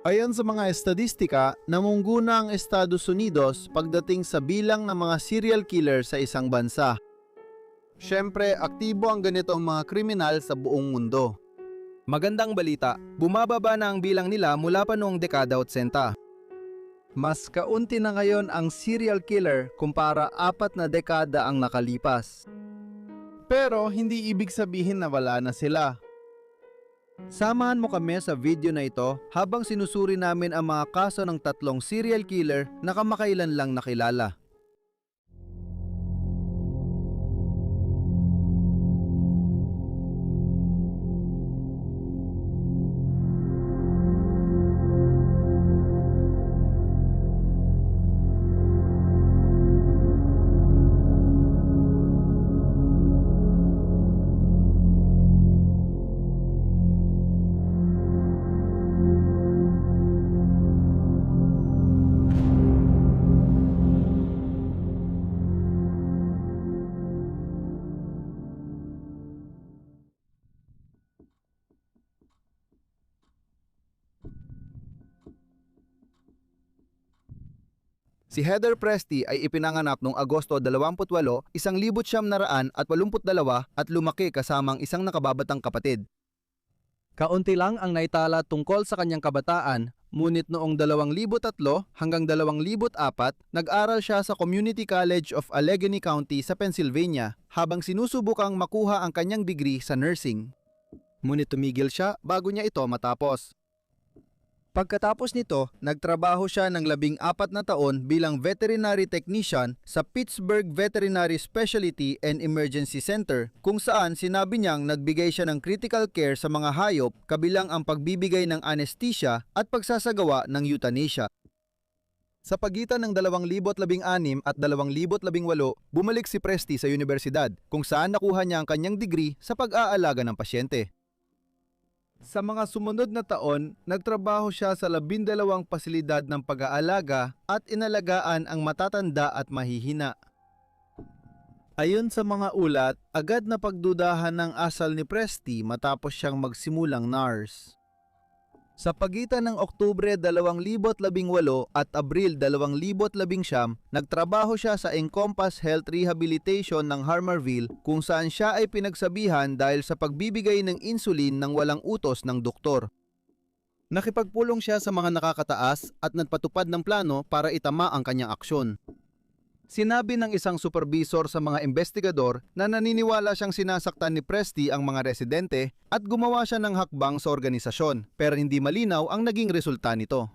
Ayon sa mga estadistika, namungguna ang Estados Unidos pagdating sa bilang ng mga serial killer sa isang bansa. Siyempre, aktibo ang ganitong mga kriminal sa buong mundo. Magandang balita, bumababa na ang bilang nila mula pa noong dekada 80. Mas kaunti na ngayon ang serial killer kumpara 4 na dekada ang nakalipas. Pero hindi ibig sabihin na wala na sila. Samahan mo kami sa video na ito habang sinusuri namin ang mga kaso ng 3 serial killer na kamakailan lang nakilala. Si Heather Presty ay ipinanganak noong Agosto 28, 1982 at lumaki kasamang isang nakababatang kapatid. Kaunti lang ang naitala tungkol sa kanyang kabataan, ngunit noong 2003 hanggang 2004, nag-aral siya sa Community College of Allegheny County sa Pennsylvania habang sinusubukang makuha ang kanyang degree sa nursing. Ngunit tumigil siya bago niya ito matapos. Pagkatapos nito, nagtrabaho siya ng 14 na taon bilang veterinary technician sa Pittsburgh Veterinary Specialty and Emergency Center kung saan sinabi niyang nagbigay siya ng critical care sa mga hayop kabilang ang pagbibigay ng anesthesia at pagsasagawa ng euthanasia. Sa pagitan ng 2016 at 2018, bumalik si Presty sa universidad kung saan nakuha niya ang kanyang degree sa pag-aalaga ng pasyente. Sa mga sumunod na taon, nagtrabaho siya sa 12 pasilidad ng pag-aalaga at inalagaan ang matatanda at mahihina. Ayon sa mga ulat, agad na pagdudahan ng asal ni Presty matapos siyang magsimulang nurse. Sa pagitan ng Oktubre 2018 at Abril 2019, nagtrabaho siya sa Encompass Health Rehabilitation ng Harmarville kung saan siya ay pinagsabihan dahil sa pagbibigay ng insulin ng walang utos ng doktor. Nakipagpulong siya sa mga nakakataas at nagpatupad ng plano para itama ang kanyang aksyon. Sinabi ng isang supervisor sa mga investigador na naniniwala siyang sinasaktan ni Presty ang mga residente at gumawa siya ng hakbang sa organisasyon, pero hindi malinaw ang naging resulta nito.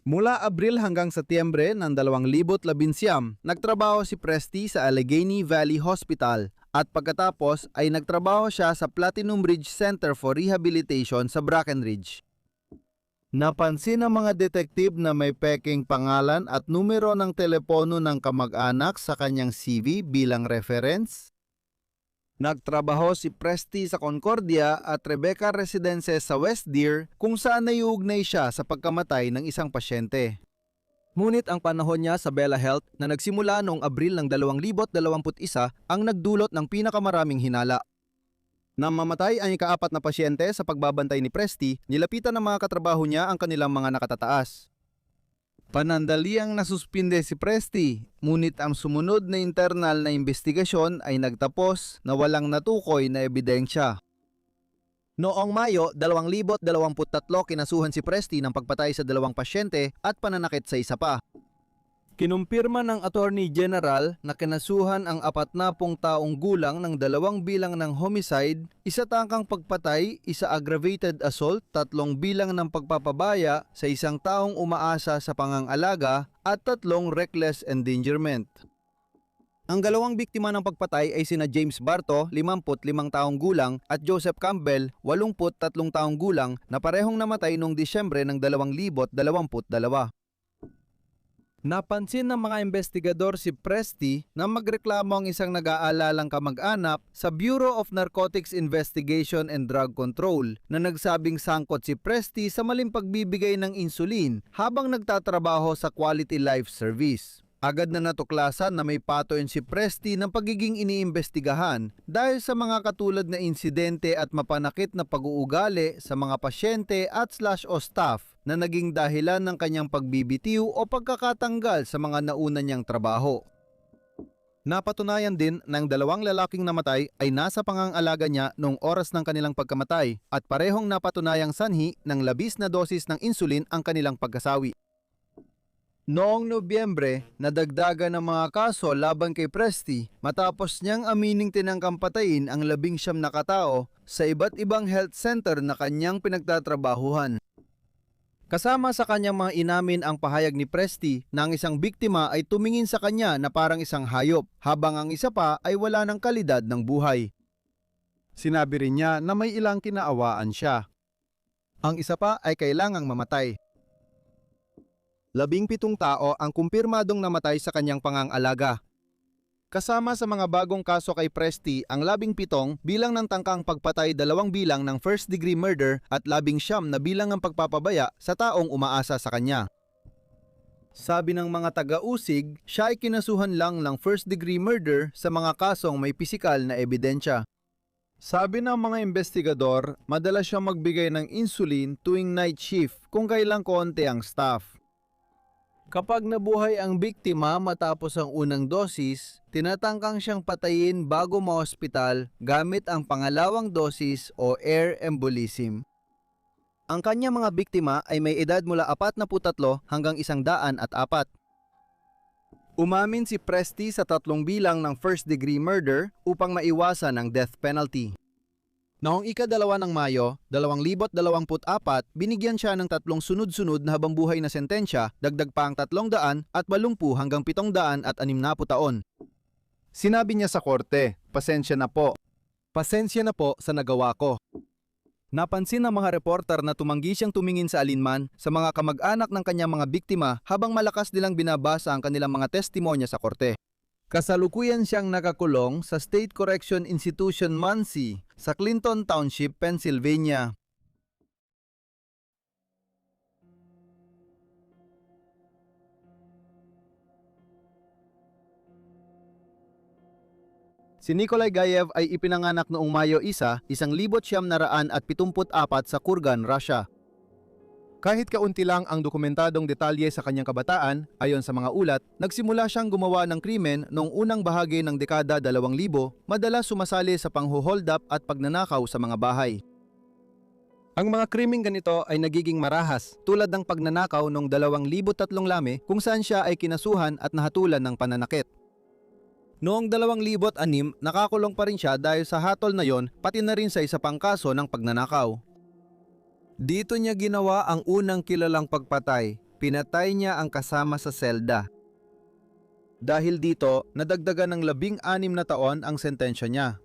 Mula Abril hanggang Setyembre ng 2019, nagtrabaho si Presty sa Allegheny Valley Hospital at pagkatapos ay nagtrabaho siya sa Platinum Ridge Center for Rehabilitation sa Brackenridge. Napansin ng mga detektive na may peking pangalan at numero ng telepono ng kamag-anak sa kanyang CV bilang reference. Nagtrabaho si Presty sa Concordia at Rebecca Residences sa West Deer kung saan naiugnay siya sa pagkamatay ng isang pasyente. Ngunit ang panahon niya sa Bella Health na nagsimula noong Abril ng 2021 ang nagdulot ng pinakamaraming hinala. Nang mamatay ang ika-4 na pasyente sa pagbabantay ni Presty, nilapitan ng mga katrabaho niya ang kanilang mga nakatataas. Panandaliang nasuspinde si Presty, ngunit ang sumunod na internal na investigasyon ay nagtapos na walang natukoy na ebidensya. Noong Mayo 2023, kinasuhan si Presty ng pagpatay sa 2 pasyente at pananakit sa isa pa. Kinumpirma ng Attorney General na kinasuhan ang 40 taong gulang ng 2 bilang ng homicide, 1 tangkang pagpatay, 1 aggravated assault, 3 bilang ng pagpapabaya sa isang taong umaasa sa pangangalaga at 3 reckless endangerment. Ang 2 biktima ng pagpatay ay sina James Barto, 55 taong gulang, at Joseph Campbell, 83 taong gulang na parehong namatay noong Disyembre ng 2022. Napansin ng mga investigador si Presty na magreklamo ang isang nag-aalalang kamag-anak sa Bureau of Narcotics Investigation and Drug Control na nagsabing sangkot si Presty sa maling pagbibigay ng insulin habang nagtatrabaho sa Quality Life Service. Agad na natuklasan na may pattern si Presty ng pagiging iniimbestigahan dahil sa mga katulad na insidente at mapanakit na pag-uugali sa mga pasyente at/o staff na naging dahilan ng kanyang pagbibitiw o pagkakatanggal sa mga nauna niyang trabaho. Napatunayan din ng dalawang lalaking namatay ay nasa pangangalaga niya noong oras ng kanilang pagkamatay at parehong napatunayang sanhi ng labis na dosis ng insulin ang kanilang pagkasawi. Noong Nobyembre, nadagdagan ng mga kaso laban kay Presti matapos niyang amining tinangkang patayin ang 19 na katao sa iba't ibang health center na kanyang pinagtatrabahuhan. Kasama sa kanyang mga inamin ang pahayag ni Presti na ang isang biktima ay tumingin sa kanya na parang isang hayop habang ang isa pa ay wala ng kalidad ng buhay. Sinabi rin niya na may ilang kinaawaan siya. Ang isa pa ay kailangang mamatay. 17 tao ang kumpirmadong namatay sa kanyang pangangalaga. Kasama sa mga bagong kaso kay Presti ang 17 bilang ng tangkang pagpatay 2 bilang ng first-degree murder at 19 na bilang ng pagpapabaya sa taong umaasa sa kanya. Sabi ng mga taga-usig, siya ay kinasuhan lang ng first-degree murder sa mga kasong may pisikal na ebidensya. Sabi ng mga investigador, madalas siyang magbigay ng insulin tuwing night shift kung kailang konti ang staff. Kapag nabuhay ang biktima matapos ang unang dosis, tinatangkang siyang patayin bago ma-hospital gamit ang pangalawang dosis o air embolism. Ang kanyang mga biktima ay may edad mula 43 hanggang 104. Umamin si Presti sa 3 bilang ng first-degree murder upang maiwasan ang death penalty. Noong ika-2 ng Mayo, 2024, binigyan siya ng 3 sunod-sunod na habangbuhay na sentensya, dagdag pa ang 380 hanggang 760 taon. Sinabi niya sa korte, "Pasensya na po. Pasensya na po sa nagawa ko." Napansin ng mga reporter na tumanggi siyang tumingin sa alinman sa mga kamag-anak ng kanyang mga biktima habang malakas nilang binabasa ang kanilang mga testimonya sa korte. Kasalukuyan siyang nakakulong sa State Correction Institution Muncie sa Clinton Township, Pennsylvania. Si Nikolai Gayev ay ipinanganak noong Mayo 1, 1974 sa Kurgan, Russia. Kahit kaunti lang ang dokumentadong detalye sa kanyang kabataan, ayon sa mga ulat, nagsimula siyang gumawa ng krimen noong unang bahagi ng dekada 2000, madalas sumasali sa pangho-hold up at pagnanakaw sa mga bahay. Ang mga krimeng ganito ay nagiging marahas, tulad ng pagnanakaw noong 2003 lami kung saan siya ay kinasuhan at nahatulan ng pananakit. Noong 2006, nakakulong pa rin siya dahil sa hatol na yon, pati na rin sa isa pang kaso ng pagnanakaw. Dito niya ginawa ang unang kilalang pagpatay. Pinatay niya ang kasama sa selda. Dahil dito, nadagdagan ng 16 na taon ang sentensya niya.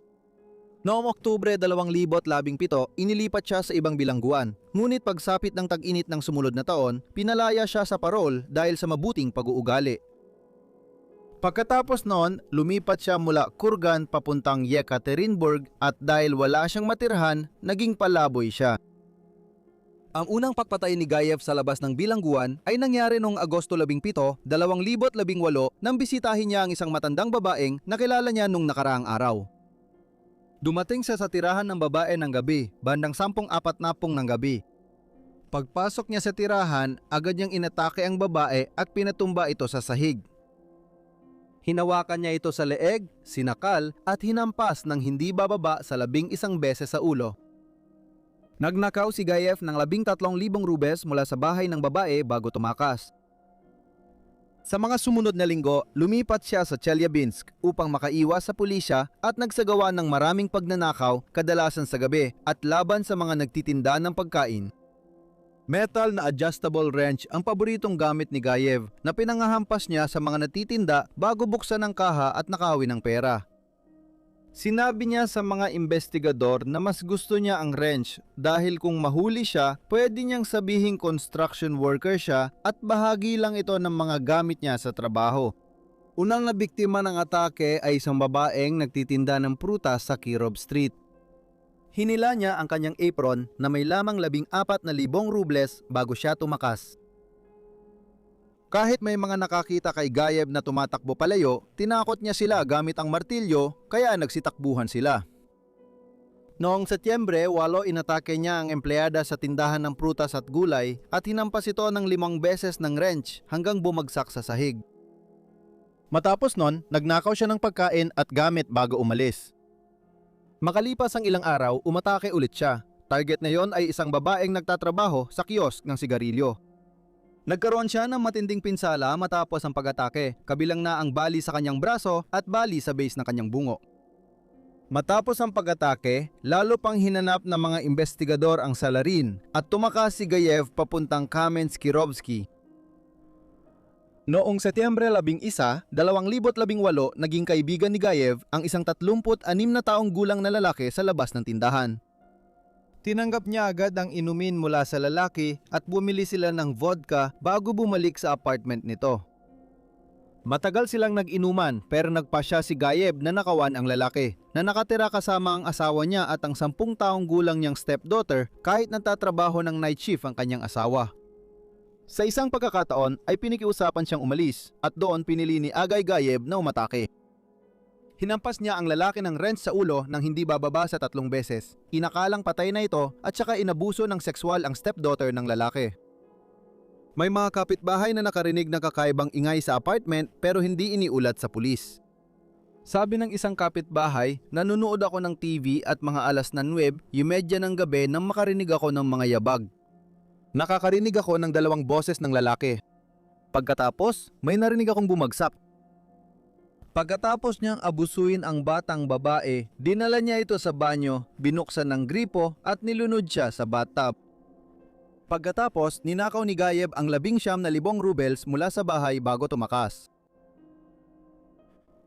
Noong Oktubre 2017, inilipat siya sa ibang bilangguan. Ngunit pagsapit ng tag-init ng sumunod na taon, pinalaya siya sa parol dahil sa mabuting pag-uugali. Pagkatapos noon, lumipat siya mula Kurgan papuntang Yekaterinburg at dahil wala siyang matirhan, naging palaboy siya. Ang unang pagpatay ni Gayev sa labas ng bilangguan ay nangyari noong Agosto 17, 2018 nang bisitahin niya ang isang matandang babaeng na kilala niya nung nakaraang araw. Dumating siya sa tirahan ng babae ng gabi, bandang 10:40 ng gabi. Pagpasok niya sa tirahan, agad niyang inatake ang babae at pinatumba ito sa sahig. Hinawakan niya ito sa leeg, sinakal at hinampas ng hindi bababa sa 11 beses sa ulo. Nagnakaw si Gayev ng 13,000 rubles mula sa bahay ng babae bago tumakas. Sa mga sumunod na linggo, lumipat siya sa Chelyabinsk upang makaiwas sa pulisya at nagsagawa ng maraming pagnanakaw, kadalasan sa gabi at laban sa mga nagtitinda ng pagkain. Metal na adjustable wrench ang paboritong gamit ni Gayev na pinangahampas niya sa mga natitinda bago buksan ang kaha at nakawin ng pera. Sinabi niya sa mga investigador na mas gusto niya ang wrench dahil kung mahuli siya, pwede niyang sabihing construction worker siya at bahagi lang ito ng mga gamit niya sa trabaho. Unang nabiktima ng atake ay isang babaeng nagtitinda ng prutas sa Kirov Street. Hinila niya ang kanyang apron na may lamang 14,000 rubles bago siya tumakas. Kahit may mga nakakita kay Gayev na tumatakbo palayo, tinakot niya sila gamit ang martilyo kaya nagsitakbuhan sila. Noong Setyembre, 8 inatake niya ang empleyada sa tindahan ng prutas at gulay at hinampas ito ng 5 beses ng wrench hanggang bumagsak sa sahig. Matapos nun, nagnakaw siya ng pagkain at gamit bago umalis. Makalipas ang ilang araw, umatake ulit siya. Target na yon ay isang babaeng nagtatrabaho sa kiosk ng sigarilyo. Nagkaroon siya ng matinding pinsala matapos ang pag-atake, kabilang na ang bali sa kanyang braso at bali sa base ng kanyang bungo. Matapos ang pag-atake, lalo pang hinanap ng mga investigador ang salarin at tumakas si Gayev papuntang Kamensky-Rovsky. Noong Setyembre 11, 2018, naging kaibigan ni Gayev ang isang 36 na taong gulang na lalaki sa labas ng tindahan. Tinanggap niya agad ang inumin mula sa lalaki at bumili sila ng vodka bago bumalik sa apartment nito. Matagal silang nag-inuman pero nagpasya si Gayev na nakawan ang lalaki na nakatira kasama ang asawa niya at ang 10 taong gulang niyang stepdaughter kahit nagtatrabaho ng night shift ang kanyang asawa. Sa isang pagkakataon ay pinikiusapan siyang umalis at doon pinili ni Agay Gayev na umatake. Hinampas niya ang lalaki ng wrench sa ulo nang hindi bababa sa 3 beses. Inakalang patay na ito at saka inabuso ng sexual ang stepdaughter ng lalaki. May mga kapitbahay na nakarinig ng kakaibang ingay sa apartment pero hindi iniulat sa pulis. Sabi ng isang kapitbahay, nanunood ako ng TV at mga 9:30 ng gabi nang makarinig ako ng mga yabag. Nakakarinig ako ng 2 boses ng lalaki. Pagkatapos, may narinig akong bumagsak. Pagkatapos niyang abusuin ang batang babae, dinala niya ito sa banyo, binuksan ng gripo at nilunod siya sa bathtub. Pagkatapos, ninakaw ni Gayev ang 19,000 rubles mula sa bahay bago tumakas.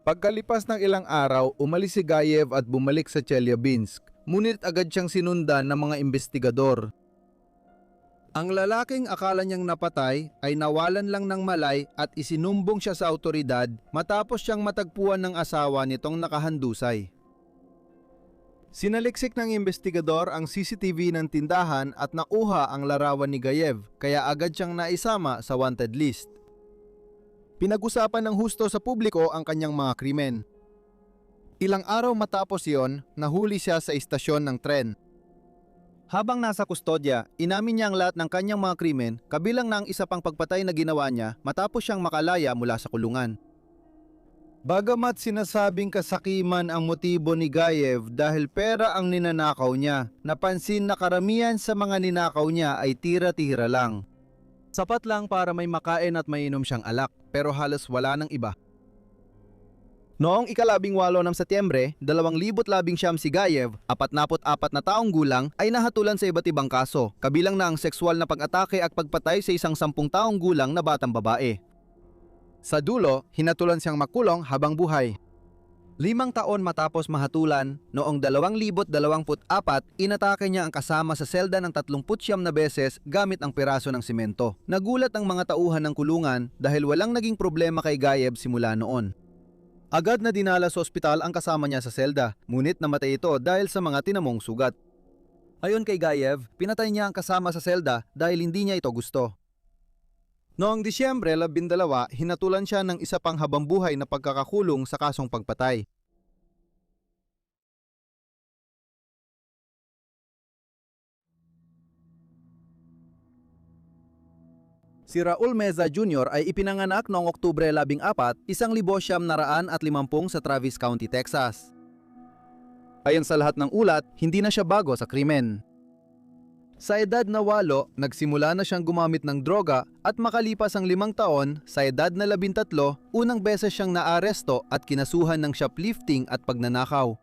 Pagkalipas ng ilang araw, umalis si Gayev at bumalik sa Chelyabinsk. Ngunit agad siyang sinundan ng mga investigador. Ang lalaking akala niyang napatay ay nawalan lang ng malay at isinumbong siya sa awtoridad matapos siyang matagpuan ng asawa nitong nakahandusay. Sinaliksik ng investigador ang CCTV ng tindahan at nakuha ang larawan ni Gayev, kaya agad siyang naisama sa wanted list. Pinag-usapan ng husto sa publiko ang kanyang mga krimen. Ilang araw matapos yon, nahuli siya sa istasyon ng tren. Habang nasa kustodya, inamin niya ang lahat ng kanyang mga krimen, kabilang na ang isa pang pagpatay na ginawa niya matapos siyang makalaya mula sa kulungan. Bagamat sinasabing kasakiman ang motibo ni Gayev dahil pera ang ninanakaw niya, napansin na karamihan sa mga ninakaw niya ay tira-tira lang. Sapat lang para may makain at mainom siyang alak, pero halos wala ng iba. Noong ika-18 ng Setyembre, 2019 si Gayev, 44 na taong gulang, ay nahatulan sa iba't ibang kaso, kabilang na ang sexual na pag-atake at pagpatay sa isang 10 taong gulang na batang babae. Sa dulo, hinatulan siyang makulong habang buhay. 5 taon matapos mahatulan, noong 2024, inatake niya ang kasama sa selda ng 39 na beses gamit ang piraso ng simento. Nagulat ang mga tauhan ng kulungan dahil walang naging problema kay Gayev simula noon. Agad na dinala sa ospital ang kasama niya sa selda, ngunit namatay ito dahil sa mga tinamong sugat. Ayon kay Gayev, pinatay niya ang kasama sa selda dahil hindi niya ito gusto. Noong Disyembre 12, hinatulan siya ng isa pang habambuhay na pagkakakulong sa kasong pagpatay. Si Raul Meza Jr. ay ipinanganak noong Oktubre 14, 1950 sa Travis County, Texas. Ayon sa lahat ng ulat, hindi na siya bago sa krimen. Sa edad na 8, nagsimula na siyang gumamit ng droga at makalipas ang 5 taon, sa edad na 13, unang beses siyang naaresto at kinasuhan ng shoplifting at pagnanakaw.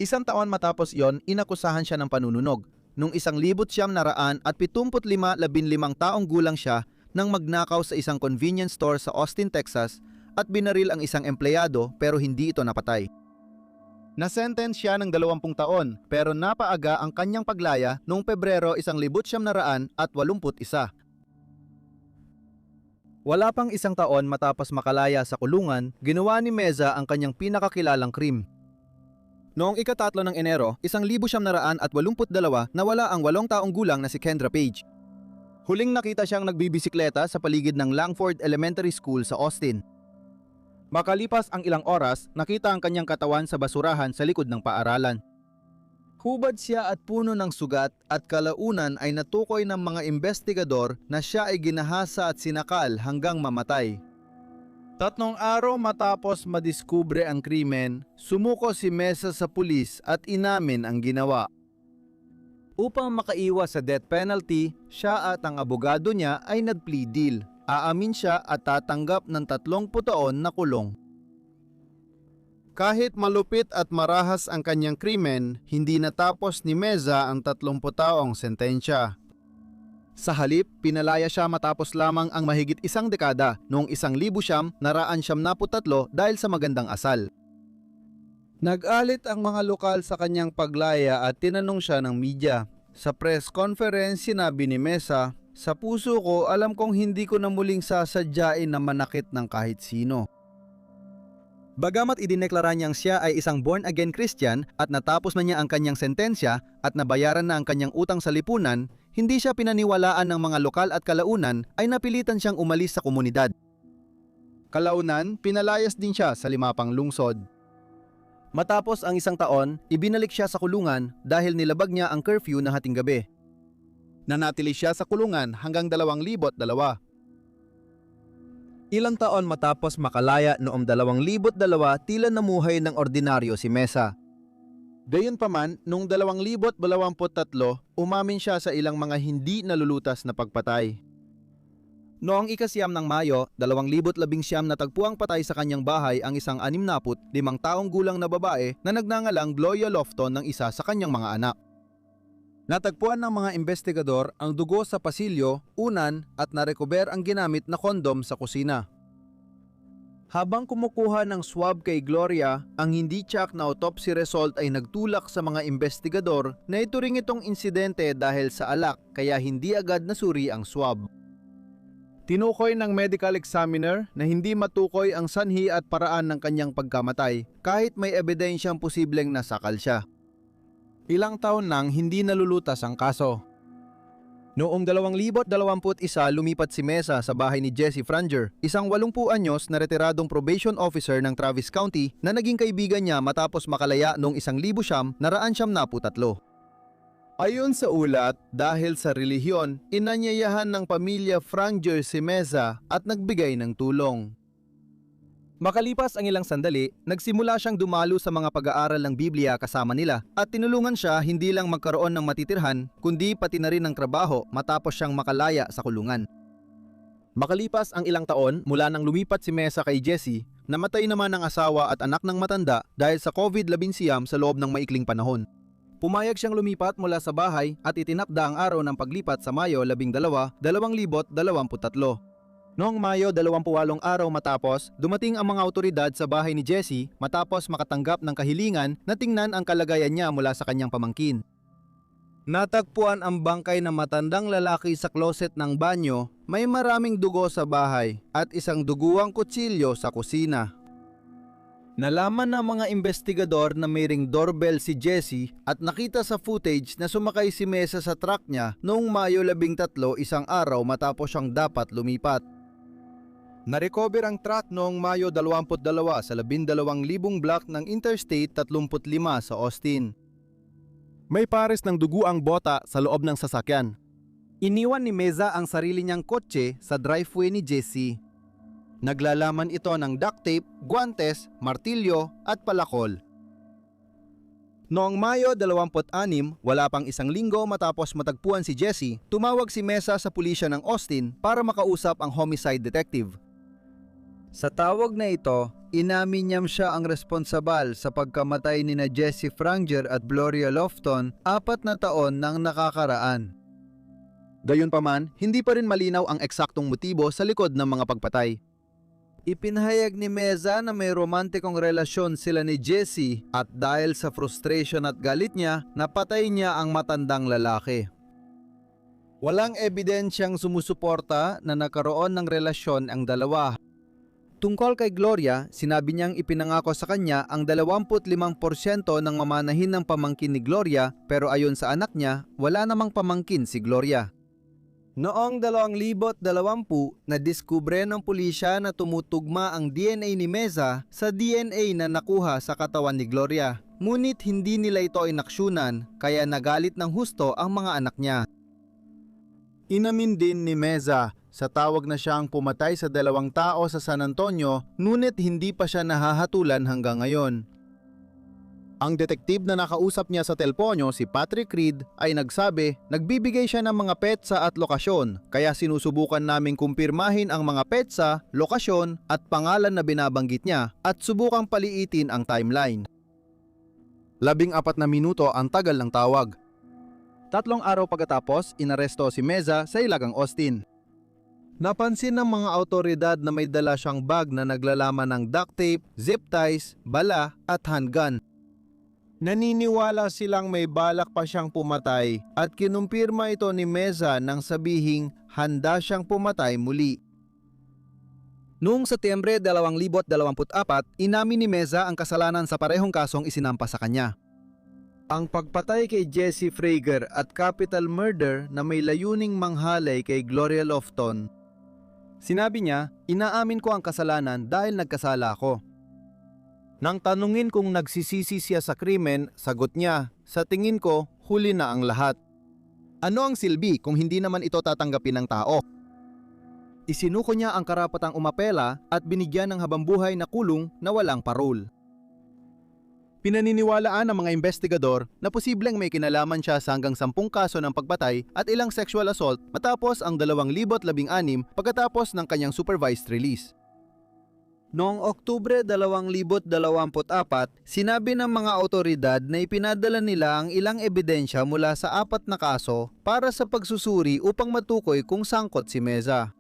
1 taon matapos yon, inakusahan siya ng panununog. Nung 1975, 15 taong gulang siya nang magnakaw sa isang convenience store sa Austin, Texas at binaril ang isang empleyado pero hindi ito napatay. Na-sentence siya ng 20 taon pero napaaga ang kanyang paglaya noong Pebrero 1981. Wala pang 1 taon matapos makalaya sa kulungan, ginawa ni Meza ang kanyang pinakakilalang krim. Noong ika-3 ng Enero, 1982, nawala ang 8 taong gulang na si Kendra Page. Huling nakita siyang nagbibisikleta sa paligid ng Langford Elementary School sa Austin. Makalipas ang ilang oras, nakita ang kanyang katawan sa basurahan sa likod ng paaralan. Hubad siya at puno ng sugat at kalaunan ay natukoy ng mga investigador na siya ay ginahasa at sinakal hanggang mamatay. 3 araw matapos madiskubre ang krimen, sumuko si Mesa sa pulis at inamin ang ginawa. Upang makaiwas sa death penalty, siya at ang abogado niya ay nag-plea deal. Aamin siya at tatanggap ng 30 taon na kulong. Kahit malupit at marahas ang kanyang krimen, hindi natapos ni Meza ang 30 taong sentensya. Sa halip, pinalaya siya matapos lamang ang mahigit 1 dekada noong 1973 dahil sa magandang asal. Nag-alit ang mga lokal sa kanyang paglaya at tinanong siya ng media. Sa press conference, sinabi ni Mesa, "Sa puso ko, alam kong hindi ko na muling sasadyain na manakit ng kahit sino." Bagamat idineklara niyang siya ay isang born-again Christian at natapos na niya ang kanyang sentensya at nabayaran na ang kanyang utang sa lipunan, hindi siya pinaniwalaan ng mga lokal at kalaunan ay napilitan siyang umalis sa komunidad. Kalaunan, pinalayas din siya sa 5 pang lungsod. Matapos ang 1 taon, ibinalik siya sa kulungan dahil nilabag niya ang curfew ng hating gabi. Nanatili siya sa kulungan hanggang 2002. Ilang taon matapos makalaya noong 2002, tila namuhay ng ordinaryo si Mesa. Gayunpaman, noong 2023, umamin siya sa ilang mga hindi nalulutas na pagpatay. Noong 9 ng Mayo, 2019 natagpuang patay sa kanyang bahay ang isang 65 taong gulang na babae na nagngangalang Gloria Lofton ng isa sa kanyang mga anak. Natagpuan ng mga investigador ang dugo sa pasilyo, unan at narecover ang ginamit na kondom sa kusina. Habang kumukuha ng swab kay Gloria, ang hindi tiyak na autopsy result ay nagtulak sa mga investigador na ito ring itong insidente dahil sa alak kaya hindi agad nasuri ang swab. Tinukoy ng medical examiner na hindi matukoy ang sanhi at paraan ng kanyang pagkamatay kahit may ebidensyang posibleng nasakal siya. Ilang taon nang hindi nalulutas ang kaso. Noong 2021, lumipat si Mesa sa bahay ni Jesse Franger, isang 80 anyos na retiradong probation officer ng Travis County na naging kaibigan niya matapos makalaya noong 1973. Ayon sa ulat, dahil sa relihiyon, inanyayahan ng pamilya Franger si Mesa at nagbigay ng tulong. Makalipas ang ilang sandali, nagsimula siyang dumalo sa mga pag-aaral ng Biblia kasama nila at tinulungan siya hindi lang magkaroon ng matitirhan kundi pati na rin ng trabaho matapos siyang makalaya sa kulungan. Makalipas ang ilang taon mula nang lumipat si Mesa kay Jesse, namatay naman ang asawa at anak ng matanda dahil sa COVID-19 sa loob ng maikling panahon. Pumayag siyang lumipat mula sa bahay at itinakda ang araw ng paglipat sa Mayo 12, 2023. Noong Mayo 28 araw matapos, dumating ang mga awtoridad sa bahay ni Jesse matapos makatanggap ng kahilingan na tingnan ang kalagayan niya mula sa kanyang pamangkin. Natagpuan ang bangkay ng matandang lalaki sa kloset ng banyo, may maraming dugo sa bahay at isang duguang kutsilyo sa kusina. Nalaman ng mga investigador na may ring doorbell si Jesse at nakita sa footage na sumakay si Mesa sa truck niya noong Mayo 13, isang araw matapos siyang dapat lumipat. Narecover ang truck noong Mayo 22 sa 12,000 block ng Interstate 35 sa Austin. May pares ng dugo ang bota sa loob ng sasakyan. Iniwan ni Mesa ang sarili niyang kotse sa driveway ni Jesse. Naglalaman ito ng duct tape, guantes, martilyo at palakol. Noong Mayo 26, wala pang 1 linggo matapos matagpuan si Jesse, tumawag si Mesa sa pulisya ng Austin para makausap ang homicide detective. Sa tawag na ito, inamin niyam siya ang responsabal sa pagkamatay ni na Jesse Franger at Gloria Lofton 4 na taon nang nakakaraan. Gayunpaman, hindi pa rin malinaw ang eksaktong motibo sa likod ng mga pagpatay. Ipinahayag ni Mesa na may romantikong relasyon sila ni Jesse at dahil sa frustration at galit niya, napatay niya ang matandang lalaki. Walang ebidensyang sumusuporta na nagkaroon ng relasyon ang dalawa. Tungkol kay Gloria, sinabi niyang ipinangako sa kanya ang 25% ng mamanahin ng pamangkin ni Gloria pero ayon sa anak niya, wala namang pamangkin si Gloria. Noong 2020, nadiskubre ng pulisya na tumutugma ang DNA ni Mesa sa DNA na nakuha sa katawan ni Gloria. ngunit hindi nila ito inaksyonan kaya nagalit ng husto ang mga anak niya. Inamin din ni Meza sa tawag na siyang pumatay sa 2 tao sa San Antonio ngunit hindi pa siya nahahatulan hanggang ngayon. Ang detektib na nakausap niya sa telponyo, si Patrick Reed, ay nagsabi nagbibigay siya ng mga petsa at lokasyon kaya sinusubukan naming kumpirmahin ang mga petsa, lokasyon at pangalan na binabanggit niya at subukang paliitin ang timeline. 14 na minuto ang tagal ng tawag. 3 araw pagkatapos, inaresto si Meza sa Ilagang Austin. Napansin ng mga autoridad na may dala siyang bag na naglalaman ng duct tape, zip ties, bala at handgun. Naniniwala silang may balak pa siyang pumatay at kinumpirma ito ni Meza nang sabihing handa siyang pumatay muli. Noong Setyembre 2024, inamin ni Meza ang kasalanan sa parehong kasong isinampa sa kanya. Ang pagpatay kay Jesse Frager at capital murder na may layuning manghalay kay Gloria Lofton. Sinabi niya, inaamin ko ang kasalanan dahil nagkasala ako. Nang tanungin kung nagsisisi siya sa krimen, sagot niya, sa tingin ko, huli na ang lahat. Ano ang silbi kung hindi naman ito tatanggapin ng tao? Isinuko niya ang karapatang umapela at binigyan ng habambuhay na kulong na walang parol. Pinaniniwalaan ng mga investigador na posibleng may kinalaman siya sa hanggang 10 kaso ng pagpatay at ilang sexual assault matapos ang 2016 pagkatapos ng kanyang supervised release. Noong Oktubre 2024, sinabi ng mga autoridad na ipinadala nila ang ilang ebidensya mula sa 4 na kaso para sa pagsusuri upang matukoy kung sangkot si Meza.